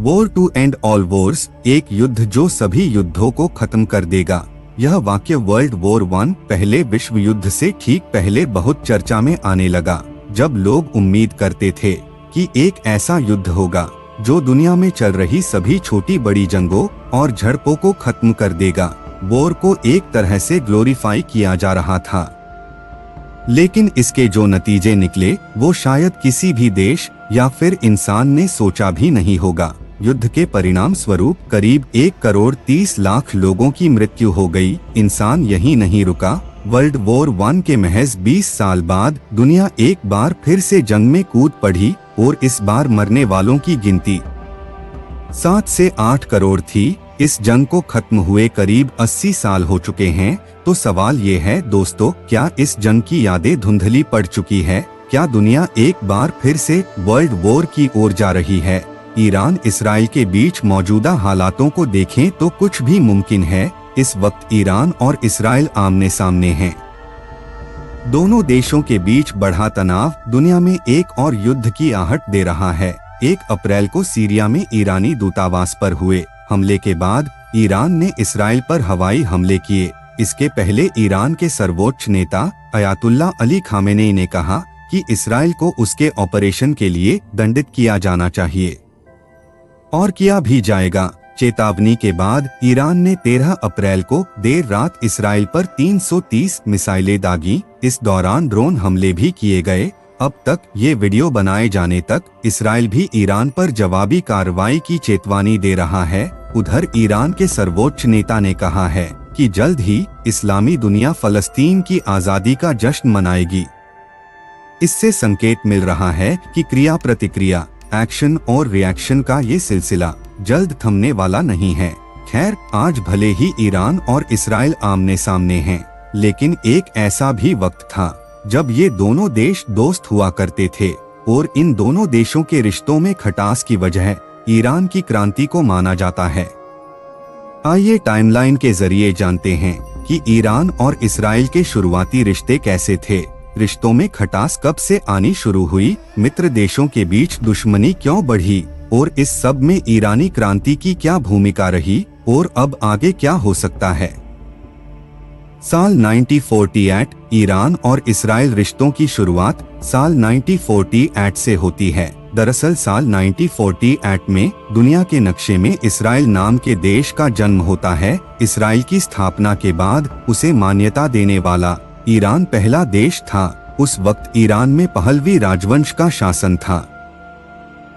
War to end all wars, एक युद्ध जो सभी युद्धों को खत्म कर देगा। यह वाक्य वर्ल्ड वॉर 1 पहले विश्व युद्ध से ठीक पहले बहुत चर्चा में आने लगा, जब लोग उम्मीद करते थे कि एक ऐसा युद्ध होगा जो दुनिया में चल रही सभी छोटी बड़ी जंगों और झड़पों को खत्म कर देगा। वॉर को एक तरह से ग्लोरीफाई किया जा रहा था, लेकिन इसके जो नतीजे निकले वो शायद किसी भी देश या फिर इंसान ने सोचा भी नहीं होगा। युद्ध के परिणाम स्वरूप करीब 1,30,00,000 लोगों की मृत्यु हो गई। इंसान यहीं नहीं रुका। वर्ल्ड वॉर 1 के महज 20 साल बाद दुनिया एक बार फिर से जंग में कूद पड़ी और इस बार मरने वालों की गिनती 7 से 8 करोड़ थी। इस जंग को खत्म हुए करीब 80 साल हो चुके हैं। तो सवाल ये है दोस्तों, क्या इस जंग की यादें धुंधली पड़ चुकी है? क्या दुनिया एक बार फिर से वर्ल्ड वॉर की ओर जा रही है? ईरान इसराइल के बीच मौजूदा हालातों को देखें तो कुछ भी मुमकिन है। इस वक्त ईरान और इसराइल आमने सामने हैं। दोनों देशों के बीच बढ़ा तनाव दुनिया में एक और युद्ध की आहट दे रहा है। 1 अप्रैल को सीरिया में ईरानी दूतावास पर हुए हमले के बाद ईरान ने इसराइल पर हवाई हमले किए। इसके पहले ईरान के सर्वोच्च नेता अयातुल्ला अली खामेनेई ने कहा कि इसराइल को उसके ऑपरेशन के लिए दंडित किया जाना चाहिए और किया भी जाएगा। चेतावनी के बाद ईरान ने 13 अप्रैल को देर रात इसराइल पर 330 मिसाइलें दागी। इस दौरान ड्रोन हमले भी किए गए। अब तक ये वीडियो बनाए जाने तक इसराइल भी ईरान पर जवाबी कार्रवाई की चेतावनी दे रहा है। उधर ईरान के सर्वोच्च नेता ने कहा है कि जल्द ही इस्लामी दुनिया फलस्तीन की आज़ादी का जश्न मनाएगी। इससे संकेत मिल रहा है कि क्रिया प्रतिक्रिया, एक्शन और रिएक्शन का ये सिलसिला जल्द थमने वाला नहीं है। खैर, आज भले ही ईरान और इसराइल आमने सामने हैं, लेकिन एक ऐसा भी वक्त था जब ये दोनों देश दोस्त हुआ करते थे और इन दोनों देशों के रिश्तों में खटास की वजह ईरान की क्रांति को माना जाता है। आइए टाइमलाइन के जरिए जानते हैं कि ईरान और इसराइल के शुरुआती रिश्ते कैसे थे। रिश्तों में खटास कब से आनी शुरू हुई? मित्र देशों के बीच दुश्मनी क्यों बढ़ी? और इस सब में ईरानी क्रांति की क्या भूमिका रही? और अब आगे क्या हो सकता है? साल 1948 ईरान और इसराइल रिश्तों की शुरुआत साल 1948 से होती है। दरअसल साल 1948 में दुनिया के नक्शे में इसराइल नाम के देश का जन्म होता है। इसराइल की स्थापना के बाद उसे मान्यता देने वाला ईरान पहला देश था। उस वक्त ईरान में पहलवी राजवंश का शासन था।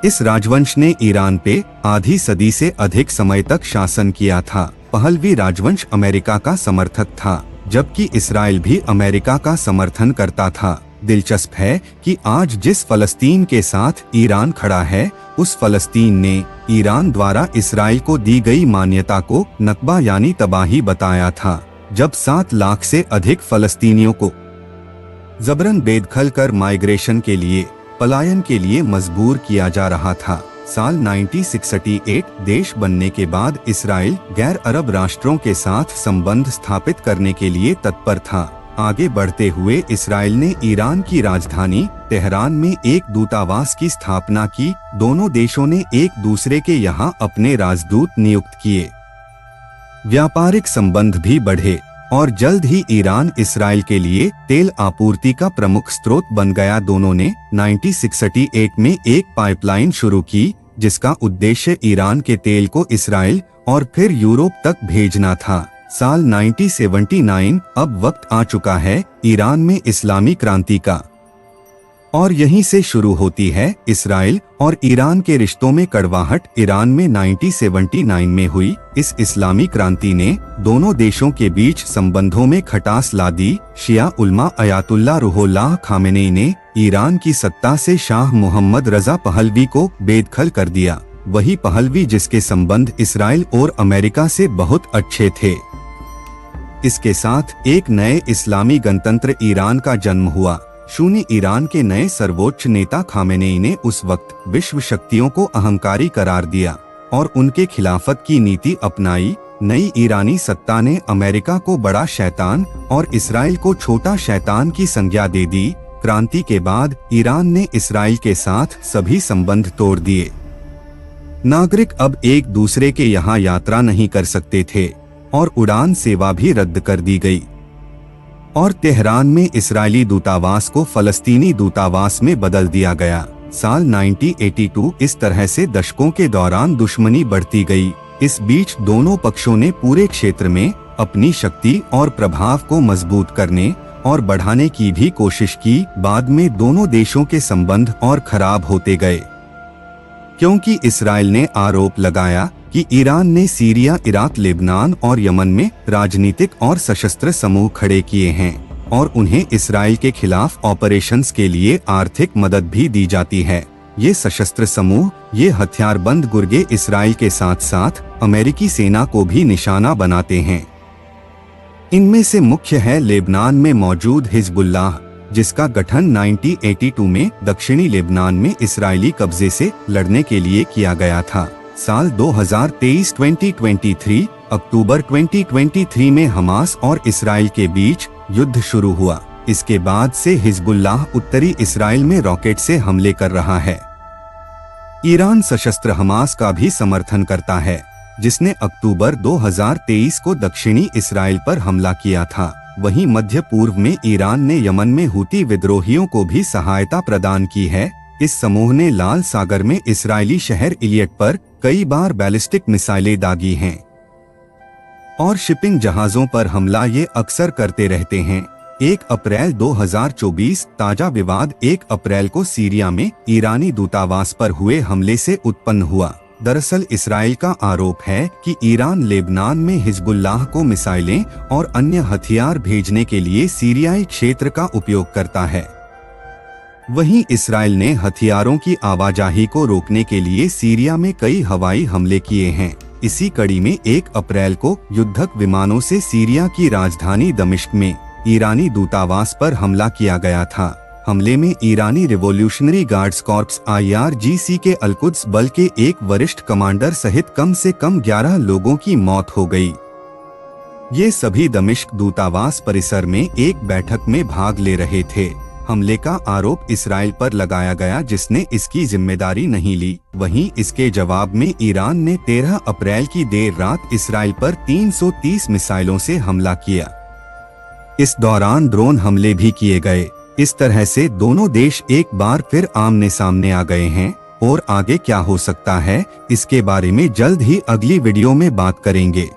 इस राजवंश ने ईरान पे आधी सदी से अधिक समय तक शासन किया था। पहलवी राजवंश अमेरिका का समर्थक था, जबकि इसराइल भी अमेरिका का समर्थन करता था। दिलचस्प है कि आज जिस फलस्तीन के साथ ईरान खड़ा है, उस फलस्तीन ने ईरान द्वारा इसराइल को दी गई मान्यता को नकबा यानी तबाही बताया था, जब 7 लाख से अधिक फलस्तीनियों को जबरन बेदखल कर माइग्रेशन के लिए, पलायन के लिए मजबूर किया जा रहा था। साल 1968 देश बनने के बाद इसराइल गैर अरब राष्ट्रों के साथ संबंध स्थापित करने के लिए तत्पर था। आगे बढ़ते हुए इसराइल ने ईरान की राजधानी तेहरान में एक दूतावास की स्थापना की। दोनों देशों ने एक दूसरे के यहाँ अपने राजदूत नियुक्त किए। व्यापारिक संबंध भी बढ़े और जल्द ही ईरान इसराइल के लिए तेल आपूर्ति का प्रमुख स्रोत बन गया। दोनों ने 1968 में एक पाइपलाइन शुरू की, जिसका उद्देश्य ईरान के तेल को इसराइल और फिर यूरोप तक भेजना था। साल 1979 अब वक्त आ चुका है ईरान में इस्लामी क्रांति का, और यहीं से शुरू होती है इसराइल और ईरान के रिश्तों में कड़वाहट। ईरान में 1979 में हुई इस इस्लामी क्रांति ने दोनों देशों के बीच संबंधों में खटास ला दी। शिया उलमा अयातुल्ला रूहुल्लाह खामेनेई ने ईरान की सत्ता से शाह मोहम्मद रजा पहलवी को बेदखल कर दिया। वही पहलवी जिसके संबंध इसराइल और अमेरिका से बहुत अच्छे थे। इसके साथ एक नए इस्लामी गणतंत्र ईरान का जन्म हुआ। शूनी ईरान के नए सर्वोच्च नेता खामेनेई ने उस वक्त विश्व शक्तियों को अहंकारी करार दिया और उनके खिलाफत की नीति अपनाई। नई ईरानी सत्ता ने अमेरिका को बड़ा शैतान और इसराइल को छोटा शैतान की संज्ञा दे दी। क्रांति के बाद ईरान ने इसराइल के साथ सभी संबंध तोड़ दिए। नागरिक अब एक दूसरे के यहाँ यात्रा नहीं कर सकते थे और उड़ान सेवा भी रद्द कर दी गई और तेहरान में इस्राएली दूतावास को फलस्तीनी दूतावास में बदल दिया गया। साल 1982 इस तरह से दशकों के दौरान दुश्मनी बढ़ती गई। इस बीच दोनों पक्षों ने पूरे क्षेत्र में अपनी शक्ति और प्रभाव को मजबूत करने और बढ़ाने की भी कोशिश की। बाद में दोनों देशों के संबंध और खराब होते गए, क्योंकि इस्राएल ने आरोप लगाया कि ईरान ने सीरिया, इराक, लेबनान और यमन में राजनीतिक और सशस्त्र समूह खड़े किए हैं और उन्हें इस्राएल के खिलाफ ऑपरेशंस के लिए आर्थिक मदद भी दी जाती है। ये सशस्त्र समूह, ये हथियारबंद गुर्गे इस्राएल के साथ साथ अमेरिकी सेना को भी निशाना बनाते हैं। इनमें से मुख्य है लेबनान में मौजूद हिजबुल्लाह, जिसका गठन 1982 में दक्षिणी लेबनान में इस्राएली कब्जे से लड़ने के लिए किया गया था। साल 2023 अक्टूबर 2023 में हमास और इस्राएल के बीच युद्ध शुरू हुआ। इसके बाद से हिजबुल्लाह उत्तरी इस्राएल में रॉकेट से हमले कर रहा है। ईरान सशस्त्र हमास का भी समर्थन करता है, जिसने अक्टूबर 2023 को दक्षिणी इस्राएल पर हमला किया था। वहीं मध्य पूर्व में ईरान ने यमन में हूती विद्रोहियों को भी सहायता प्रदान की है। इस समूह ने लाल सागर में इस्राएली शहर इलियट पर कई बार बैलिस्टिक मिसाइलें दागी हैं और शिपिंग जहाजों पर हमला ये अक्सर करते रहते हैं। 1 अप्रैल 2024 ताजा विवाद 1 अप्रैल को सीरिया में ईरानी दूतावास पर हुए हमले से उत्पन्न हुआ। दरअसल इस्राएल का आरोप है कि ईरान लेबनान में हिजबुल्लाह को मिसाइलें और अन्य हथियार भेजने के लिए सीरियाई क्षेत्र का उपयोग करता है। वहीं इस्राएल ने हथियारों की आवाजाही को रोकने के लिए सीरिया में कई हवाई हमले किए हैं। इसी कड़ी में 1 अप्रैल को युद्धक विमानों से सीरिया की राजधानी दमिश्क में ईरानी दूतावास पर हमला किया गया था। हमले में ईरानी रिवॉल्यूशनरी गार्ड्स कॉर्प्स IRGC के अल-कुद्स बल के एक वरिष्ठ कमांडर सहित कम से कम 11 लोगों की मौत हो गई। ये सभी दमिश्क दूतावास परिसर में एक बैठक में भाग ले रहे थे। हमले का आरोप इस्राएल पर लगाया गया, जिसने इसकी जिम्मेदारी नहीं ली। वहीं इसके जवाब में ईरान ने 13 अप्रैल की देर रात इस्राएल पर 330 मिसाइलों से हमला किया। इस दौरान ड्रोन हमले भी किए गए। इस तरह से दोनों देश एक बार फिर आमने सामने आ गए हैं और आगे क्या हो सकता है, इसके बारे में जल्द ही अगली वीडियो में बात करेंगे।